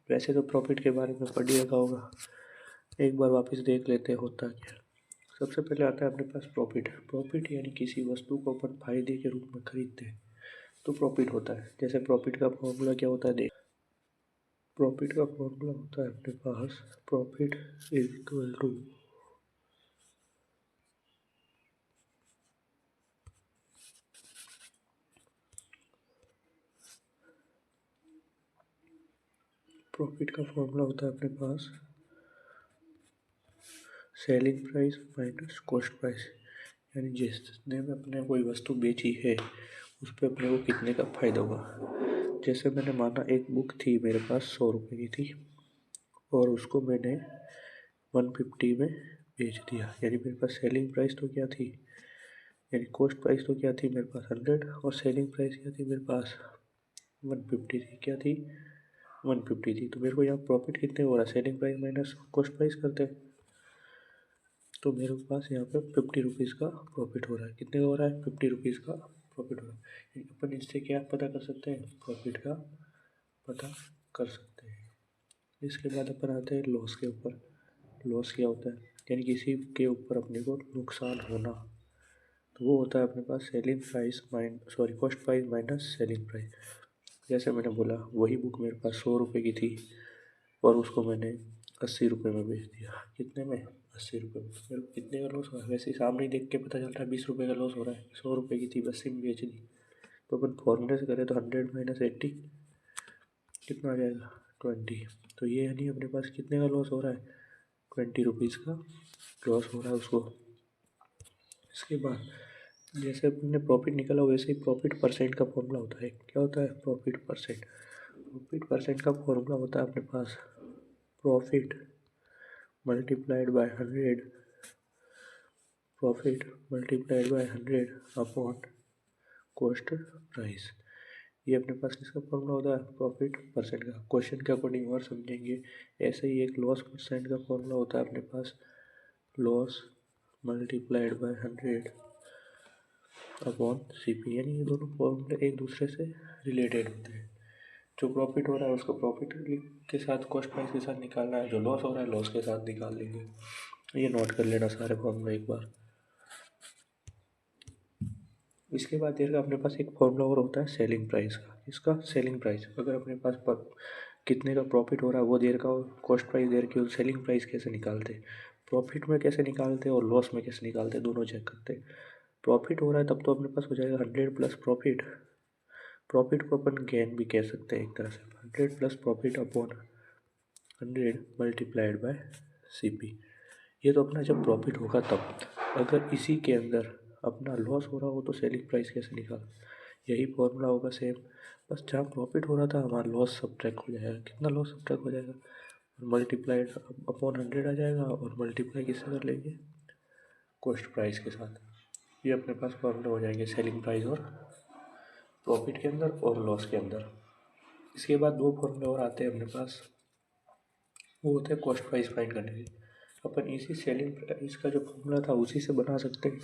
वैसे तो प्रॉफिट के बारे में पढ़ ही रखा होगा, एक बार वापस देख लेते हैं होता क्या। सबसे पहले आता है अपने पास प्रॉफिट। प्रॉफिट यानी किसी वस्तु को अपन फायदे के रूप में खरीदते हैं तो प्रॉफिट होता है। जैसे प्रॉफिट का फॉर्मूला क्या होता है देख, प्रॉफिट का फॉर्मूला होता है अपने पास profit is equal to profit का फॉर्मूला होता है अपने पास selling price minus cost price. यानी जिसने में अपने कोई वस्तु बेची है उस पर अपने को कितने का फायदा हुआ। जैसे मैंने माना एक बुक थी मेरे पास 100 रुपये की थी और उसको मैंने 150 में बेच दिया। यानी मेरे पास सेलिंग प्राइस तो क्या थी, यानी कॉस्ट प्राइस तो क्या थी मेरे पास 100 और सेलिंग प्राइस क्या थी मेरे पास 150 थी। क्या थी 150 थी। तो मेरे को यहाँ प्रॉफिट कितने हो रहा है, selling price minus cost price करते हैं तो मेरे पास यहाँ पे 50 रुपीज़ का प्रॉफिट हो रहा है। कितने का हो रहा है, 50 रुपीज़ का प्रॉफिट हो रहा है। अपन इससे क्या पता कर सकते हैं, प्रॉफिट का पता कर सकते हैं। इसके बाद अपन आते हैं लॉस के ऊपर। लॉस क्या होता है, यानी किसी के ऊपर अपने को नुकसान होना, तो वो होता है अपने पास selling price cost price minus selling price. जैसे मैंने बोला वही बुक मेरे पास 100 रुपये की थी और उसको मैंने 80 रुपये में बेच दिया। कितने में, 80 रुपये में। मेरे को कितने का लॉस हुआ, वैसे ही सामने ही देख के पता चल रहा है 20 रुपये का लॉस हो रहा है। 100 रुपये की थी 80 में बेच दी। तो अपन फॉर्मूले से करें तो 100 माइनस 80 कितना आ जाएगा 20। तो ये यानी अपने पास कितने का लॉस हो रहा है, 20 रुपीज़ का लॉस हो रहा है उसको। इसके बाद जैसे अपने प्रॉफिट निकला वैसे ही प्रॉफिट परसेंट का फॉर्मूला होता है। क्या होता है प्रॉफिट परसेंट। प्रॉफिट परसेंट का फॉर्मूला होता है अपने पास profit multiplied by 100, profit multiplied by 100 upon cost price. ये अपने पास किसका फॉर्मूला होता है, प्रॉफिट परसेंट का। क्वेश्चन के अकॉर्डिंग और समझेंगे। ऐसे ही एक लॉस परसेंट का फॉर्मूला होता है अपने पास loss multiplied by 100 upon CP। यानी ये दोनों फॉर्मूले एक दूसरे से रिलेटेड होते हैं। जो प्रॉफिट हो रहा है उसको प्रॉफिट के साथ कॉस्ट प्राइस के साथ निकालना है, जो लॉस हो रहा है लॉस के साथ निकाल लेंगे। ये नोट कर लेना सारे फॉर्मूले एक बार। इसके बाद देर का अपने पास एक फॉर्मूला और होता है सेलिंग प्राइस का। इसका सेलिंग प्राइस, अगर अपने पास कितने का प्रॉफिट हो रहा है वो देर का, कॉस्ट प्राइस देर की, सेलिंग प्राइस कैसे निकालते, प्रॉफिट में कैसे निकालते और लॉस में कैसे निकालते, दोनों चेक करते। प्रॉफिट हो रहा है तब तो अपने पास हो जाएगा 100 प्लस प्रॉफिट। प्रॉफिट को अपन गेन भी कह सकते हैं एक तरह से। 100 plus profit upon 100 multiplied by CP। ये तो अपना जब प्रॉफिट होगा तब। अगर इसी के अंदर अपना लॉस हो रहा हो तो सेलिंग प्राइस कैसे निकाल, यही फॉर्मूला होगा सेम। बस जहाँ प्रॉफिट हो रहा था हमारा लॉस सब्ट्रैक्ट हो जाएगा। कितना लॉस सब्ट्रैक्ट हो जाएगा, मल्टीप्लाइड अपॉन 100 आ जाएगा और मल्टीप्लाई किससे कर लेंगे, कॉस्ट प्राइस के साथ। ये अपने पास फॉर्मूले हो जाएंगे सेलिंग प्राइस और प्रॉफिट के अंदर और लॉस के अंदर। इसके बाद दो फॉर्मूले और आते हैं अपने पास, वो होते हैं कॉस्ट प्राइस फाइंड करने के। अपन इसी सेलिंग प्राइस का जो फॉर्मूला था उसी से बना सकते हैं,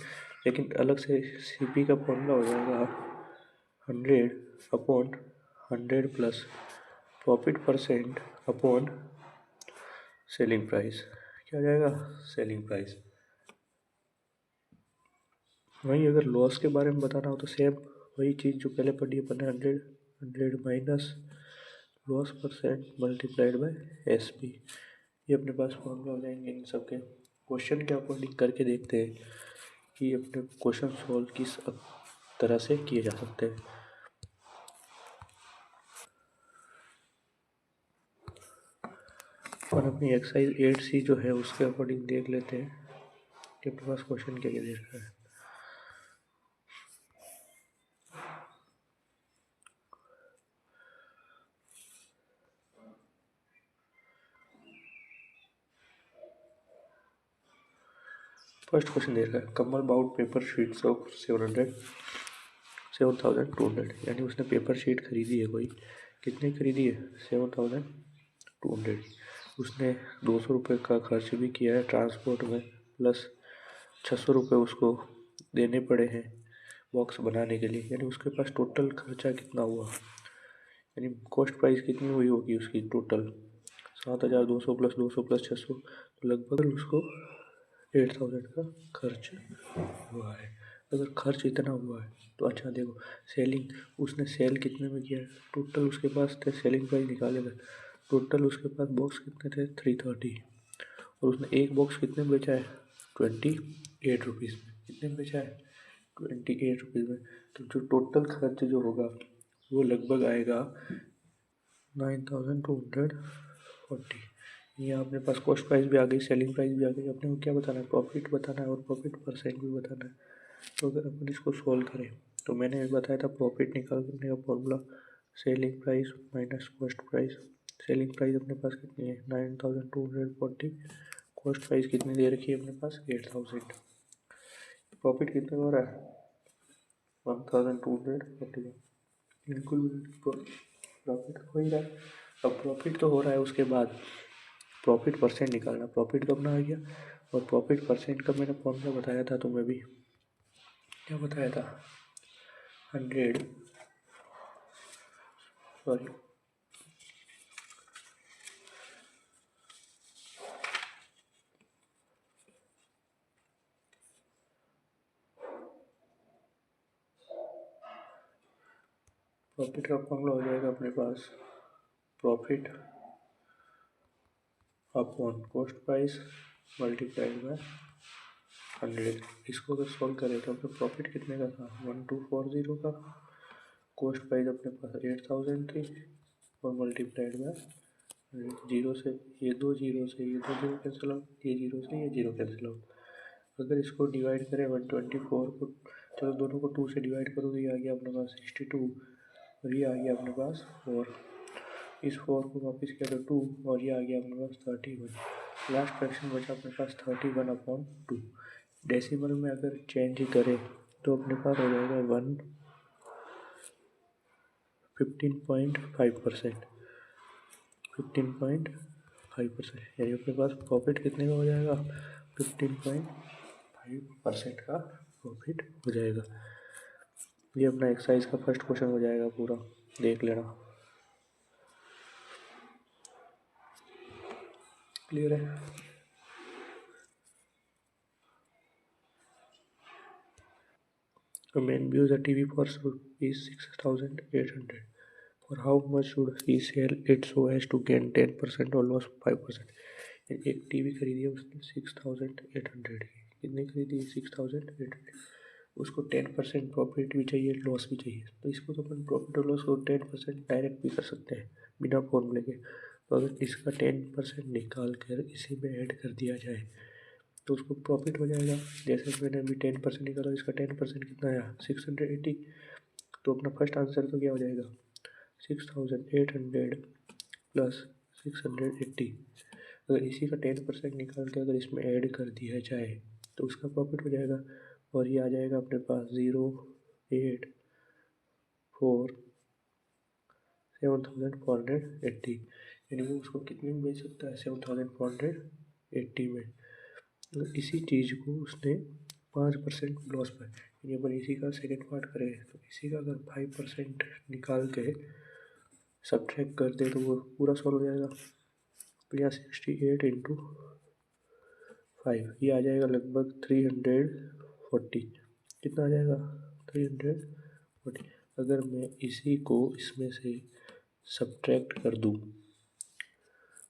लेकिन अलग से CP का फॉर्मूला हो जाएगा 100 upon 100 plus profit percent upon selling price. क्या हो जाएगा, सेलिंग प्राइस। वहीं अगर लॉस के बारे में बताना हो तो सेम वही चीज़ जो पहले पढ़ी अपन ने, 100 minus loss percent multiplied bye SP। ये अपने पास फॉर्मूला हो जाएंगे इन सब के। क्वेश्चन के अकॉर्डिंग करके देखते हैं कि अपने क्वेश्चन सॉल्व किस तरह से किए जा सकते हैं। और अपनी एक्सरसाइज 8C जो है उसके अकॉर्डिंग देख लेते हैं कि अपने पास क्वेश्चन क्या क्या दे रहा है। फर्स्ट क्वेश्चन दे रखा है कमल बाउट पेपर शीट्स ऑफ 7,200। यानी उसने पेपर शीट खरीदी है कोई, कितने खरीदी है 7,200। उसने 200 रुपये का खर्च भी किया है ट्रांसपोर्ट में, प्लस 600 रुपये उसको देने पड़े हैं बॉक्स बनाने के लिए। यानी उसके पास टोटल खर्चा कितना हुआ, यानी कॉस्ट प्राइस कितनी हुई होगी उसकी टोटल, 7,200 प्लस 200 प्लस 600 तो लगभग उसको 8,000 का खर्च हुआ है। अगर खर्च इतना हुआ है तो अच्छा देखो, सेलिंग उसने सेल कितने में किया है, टोटल उसके पास थे, सेलिंग प्राइस निकाले थे, टोटल उसके पास बॉक्स कितने थे 330, और उसने एक बॉक्स कितने में बेचा है 28 रुपीज़ में। कितने में बेचा है 28 रुपीज़ में। तो जो टोटल खर्च जो होगा वो लगभग आएगा 9,240। ये अपने पास कॉस्ट प्राइस भी आ गई, सेलिंग प्राइस भी आ गई। अपने को क्या बताना है, प्रॉफिट बताना है और प्रॉफिट परसेंट भी बताना है। तो अगर अपन इसको सॉल्व करें तो मैंने बताया था प्रॉफिट निकालने का formula selling price minus cost price. Selling price अपने पास कितनी है 9,240, कॉस्ट प्राइस कितनी दे रखी है अपने पास 8,000, प्रॉफिट कितने हो रहा है 1,240। बिल्कुल प्रॉफिट हो ही रहा है। अब प्रॉफिट तो हो रहा है, उसके बाद प्रॉफिट परसेंट निकालना। प्रॉफिट तो अपना आ गया, और प्रॉफिट परसेंट का मैंने फॉर्मूला बताया था तुम्हें भी, क्या बताया था 100 सॉरी प्रॉफिट का फॉर्मूला हो जाएगा अपने पास profit upon cost price multiplied by 100। इसको अगर सॉल्व करें तो अपने प्रॉफिट कितने का था 1240 का, कॉस्ट प्राइस अपने पास 8,000 थी, और मल्टीप्लाइड बाय जीरो से ये दो जीरो से ये दो जीरो कैंसिल आउट, ये जीरो से ये जीरो कैंसिल आउट। अगर इसको डिवाइड करें 124 को, चलो दोनों को 2 से डिवाइड करो तो ये आ गया अपने पास 62, और ये आ गया अपने पास 4, इस 4 को वापस किया तो 2, और ये आ गया अपने पास 31। लास्ट फ्रैक्शन बचा अपने पास 31/2। डेसिमल में अगर चेंज करें तो अपने पास हो जाएगा 15.5%, 15.5%, यानी अपने पास प्रॉफिट कितने का हो जाएगा 15.5% का प्रॉफिट हो जाएगा। ये अपना एक्सरसाइज का फर्स्ट क्वेश्चन हो जाएगा, पूरा देख लेना। क्लियर है। A man views a TV for rupees 6,800. For how much should he sell it so as to gain 10% or lose 5%? एक टीवी खरीदी है उसने 6,800 की, कितनी खरीदी 6,800, उसको 10% प्रॉफिट भी चाहिए, लॉस भी चाहिए। तो इसको तो अपन प्रॉफिट और लॉस को 10% डायरेक्ट भी कर सकते हैं बिना फॉर्मूले के। तो अगर इसका 10% निकाल कर इसी में ऐड कर दिया जाए तो उसको प्रॉफिट हो जाएगा। जैसे मैंने अभी 10% निकाला, इसका 10% कितना आया 680। तो अपना फर्स्ट आंसर तो क्या हो जाएगा 6,800 प्लस 680। अगर इसी का 10% निकाल के अगर इसमें ऐड कर दिया जाए तो उसका प्रॉफिट हो जाएगा, और ये आ जाएगा अपने पास 7,480, यानी वो उसको कितने में बेच सकता है 7,480 में। तो इसी चीज़ को उसने 5% लॉस पर, यानी अपन इसी का सेकेंड पार्ट करें तो इसी का अगर 5% निकाल के सब्ट्रैक्ट कर दे तो वो पूरा सॉल्व हो जाएगा। तो यहाँ 68 इंटू 5, ये आ जाएगा लगभग 340। कितना आ जाएगा 340। अगर मैं इसी को इसमें से सब्ट्रैक्ट कर दूँ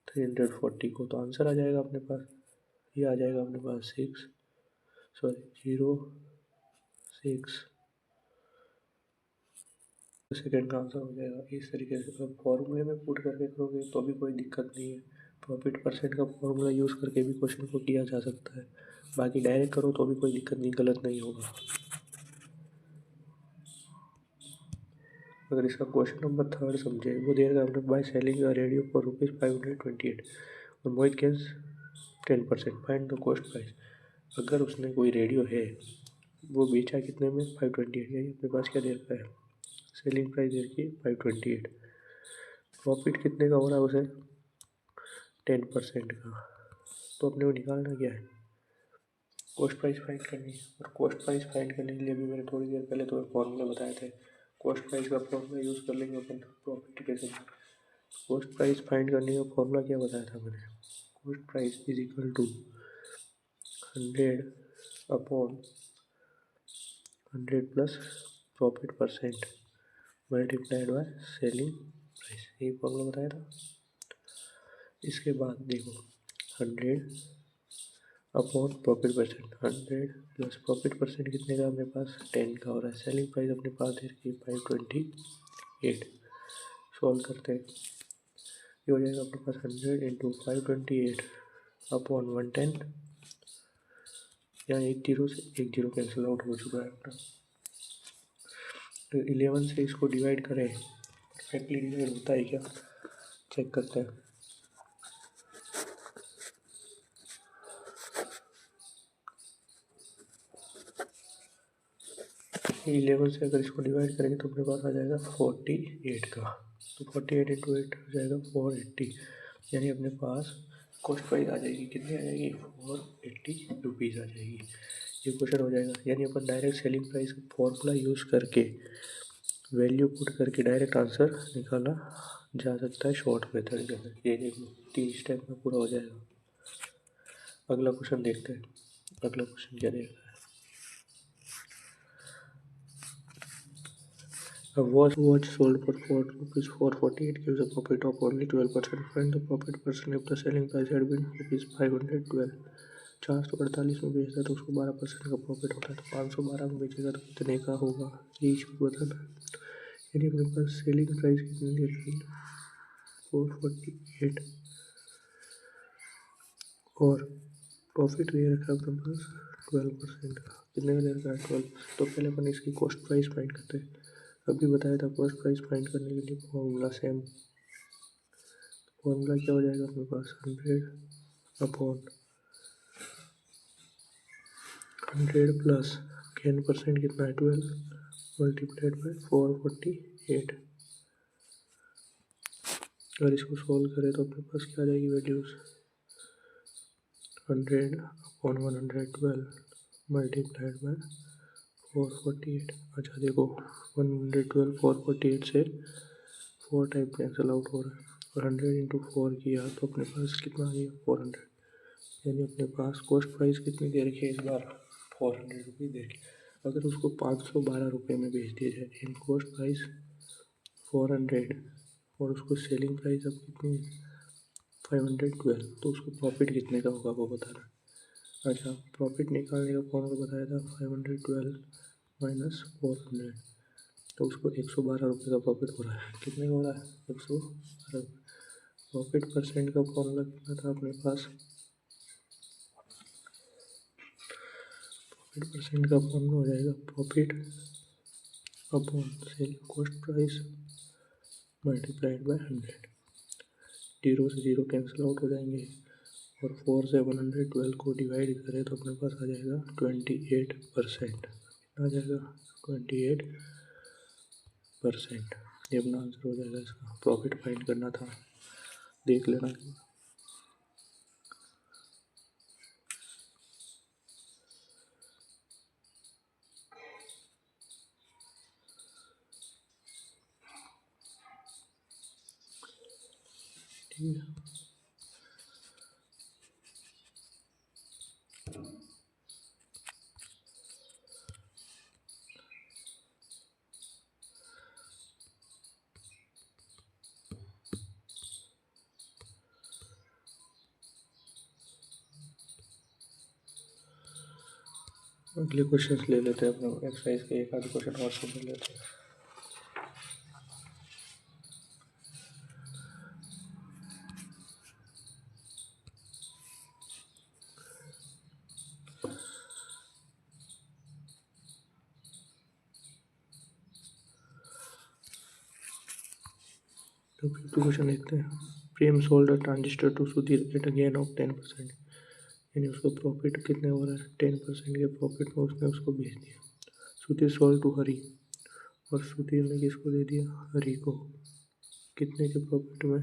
340 को तो आंसर आ जाएगा अपने पास, ये आ जाएगा अपने पास 06 सेकेंड का आंसर हो जाएगा। इस तरीके से अगर फॉर्मूले में पुट करके करोगे तो भी कोई दिक्कत नहीं है। प्रॉफिट परसेंट का फॉर्मूला यूज़ करके भी क्वेश्चन को किया जा सकता है, बाकी डायरेक्ट करो तो भी कोई दिक्कत नहीं, गलत नहीं होगा। अगर इसका क्वेश्चन नंबर 3 समझे, वो दे रहा है by selling a radio for ₹528 और Mohit gains 10%, find the cost price. अगर उसने कोई रेडियो है वो बेचा कितने में 528, यानी अपने पास क्या दे रखा है सेलिंग प्राइस दे रखी है 528, प्रॉफिट कितने का हो रहा है उसे 10% का। तो अपने को निकालना क्या है कॉस्ट प्राइस फाइंड करनी है, और कॉस्ट प्राइस फाइंड करने के लिए भी मैंने थोड़ी देर पहले तो फॉर्मूला बताए थे। कॉस्ट प्राइस का फॉर्मूला यूज़ कर लेंगे अपन प्रॉफिट के लिए। कॉस्ट प्राइस फाइंड करने का फॉर्मूला क्या बताया था मैंने? Cost price is equal to 100 upon 100 plus profit percent multiplied by selling price, यही फॉर्मूला बताया था। इसके बाद देखो 100 upon profit percent, 100 plus profit percent कितने का अपने पास 10 का हो रहा है। सेलिंग प्राइस अपने पास दे रखी है 528। सॉल्व करते हैं, ये हो जाएगा अपने पास 100 इंटू 528 अपॉन 110। यहाँ एक जीरो से एक जीरो कैंसिल आउट हो चुका है अपना। तो 11 से इसको डिवाइड करें, परफेक्टली डिवाइड होता है क्या चेक करते हैं। 11 से अगर इसको डिवाइड करेंगे तो अपने पास आ जाएगा 48 का। तो 48 इंटू 8 हो जाएगा 480, यानी अपने पास कॉस्ट प्राइस आ जाएगी कितनी आ जाएगी 480 रुपीज़ आ जाएगी। ये क्वेश्चन हो जाएगा, यानी अपन डायरेक्ट सेलिंग प्राइस का फॉर्मूला यूज़ करके वैल्यू पुट करके डायरेक्ट आंसर निकाला जा सकता है शॉर्ट मेथड के अंदर। ये देखो 3 स्टेप में पूरा हो जाएगा। अगला क्वेश्चन देखते हैं, अगला क्वेश्चन क्या देगा। A watch sold for 4 rupees 448 gives a profit of only 12%. Find the profit percent if the selling price had been rupees 512. 448 में बेचता है तो उसको 12% का प्रॉफिट होता है, तो 512 में बेचेगा तो कितने का होगा, यही चीज़ बताना। यानी अपने पास सेलिंग प्राइस कितनी दे रखी है 448 और प्रॉफिट दे रखा है अपने पास 12% का। कितने का दे रखा है 12। तो पहले अपन इसकी कॉस्ट प्राइस फाइंड करते हैं। अभी बताया था कॉस्ट प्राइस फाइंड करने के लिए फॉर्मूला सेम। फॉर्मूला क्या हो जाएगा अपने पास 100 अपॉन 100 प्लस 10% कितना है 12 मल्टीप्लाइड बाय 448। अगर इसको सॉल्व करें तो अपने पास क्या आ जाएगी वैल्यूज 100 अपॉन 112 मल्टीप्लाइड बाय 448। अच्छा देखो 112 448 से 4 टाइप कैंसिल आउट हो रहा है और 100 इंटू 4 किया तो अपने पास कितना आ गया 400। यानी अपने पास कॉस्ट प्राइस कितनी दे रखी है इस बार 400 रुपये दे रखी। अगर उसको 512 रुपये में बेच दिया जाए, इन कॉस्ट प्राइस 400 और उसको सेलिंग प्राइस अब कितनी 512, तो उसको प्रॉफिट कितने का होगा वो बताना। अच्छा प्रॉफिट निकालने का फॉर्मूला बताया था 512 माइनस 400, तो उसको 112 रुपये का प्रॉफिट हो रहा है। कितने का हो रहा है 112। प्रॉफिट परसेंट का फॉर्मूला कितना था अपने पास, प्रॉफिट परसेंट का फॉर्मूला हो जाएगा profit upon selling cost price multiplied by 100। Zero से जीरो कैंसिल आउट हो जाएंगे और 4 से 112 को डिवाइड करें तो अपने पास आ जाएगा 28%। कितना आ जाएगा 28%। ये अपना आंसर हो जाएगा इसका। प्रॉफिट फाइंड करना था, देख लेना। ठीक है, अगले क्वेश्चन ले लेते हैं अपना एक्सरसाइज के एक आध क्वेश्चन और समझ लेते हैं। तो 50 क्वेश्चन देखते हैं। Prem sold a transistor to Sudhir at a gain of 10%, यानी उसको प्रॉफिट कितने हो रहा है 10% के प्रॉफिट में उसने उसको बेच दिया। सुधीर सोल्ड टू हरी, और सुधीर ने किसको दे दिया हरी को, कितने के प्रॉफिट में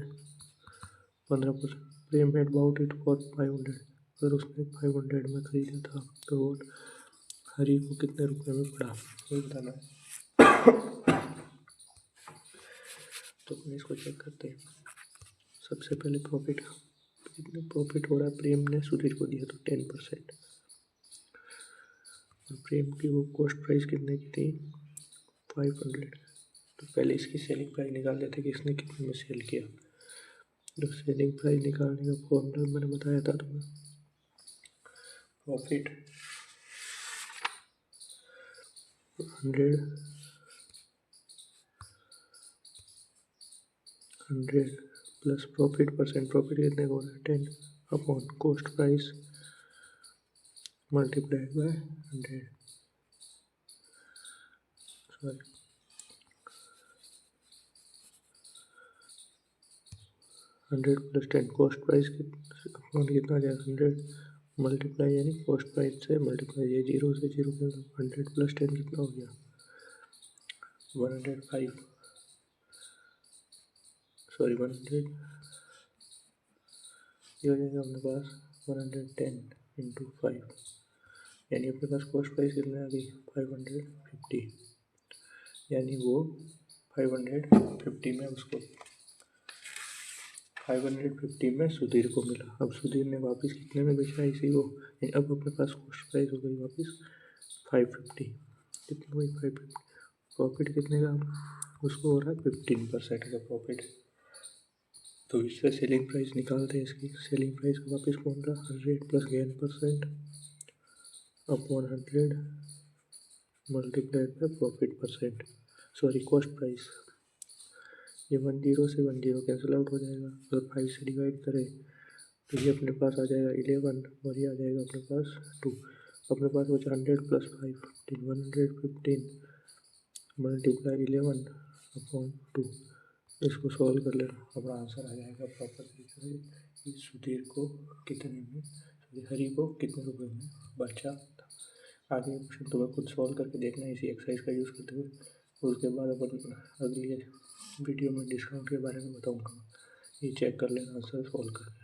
15%। प्रेम हैड बाउट इट फॉर 500, अगर उसने 500 में खरीदा था तो वो हरी को कितने रुपए में पड़ा, ये बताना है। तो अपन इसको चेक करते हैं। सबसे पहले प्रॉफिट, कितने प्रॉफिट हो रहा है प्रेम ने सुधीर को दिया तो 10%, और प्रेम की वो कॉस्ट प्राइस कितने की थी 500। तो पहले इसकी सेलिंग प्राइस निकाल लेते कि इसने कितने में सेल किया। तो सेलिंग प्राइस निकालने का फॉर्मूला मैंने बताया था तुम्हें, profit 100 plus profit percent, profit कितने को हो रहा है 10 upon cost price multiplied by 100, sorry 100 plus 10 cost price upon कितना आ जाएगा 100 मल्टीप्लाई, यानी कॉस्ट प्राइस से मल्टीप्लाई, ये 0 से 0 के 100 प्लस 10 कितना हो गया 105, सॉरी 100, ये हो जाएगा अपने पास 110 इंटू 5, यानी अपने पास कॉस्ट प्राइस कितना आ गई 550, यानी वो 550 में उसको 550 में सुधीर को मिला। अब सुधीर ने वापस कितने में बेचा इसी को, अब अपने पास कॉस्ट प्राइस हो गई वापस 550, कितनी हुई 550, प्रॉफिट कितने का उसको हो रहा है 15% का प्रॉफिट। तो इससे सेलिंग प्राइस निकालते हैं, इसकी सेलिंग प्राइस का वापस कौन रहा 100 plus gain percent upon 100 multiplied by profit percent, sorry cost price. ये 10 से 10 कैंसिल आउट हो जाएगा, अगर 5 से डिवाइड करें तो ये अपने पास आ जाएगा 11 और ये आ जाएगा अपने पास 2, अपने पास बचा 100 प्लस 5 115 मल्टीप्लाई 11 अपॉन 2, इसको सॉल्व कर लेना, अपना आंसर आ जाएगा प्रॉपर तरीके से कि सुधीर को कितने में, हरी को कितने रुपए में बचा था। आगे क्वेश्चन तुम्हें खुद सॉल्व करके देखना है इसी एक्सरसाइज का यूज़ करते हुए, उसके बाद अपन अगली वीडियो में डिस्काउंट के बारे में बताऊंगा, ये चेक कर लेना आंसर सॉल्व करके।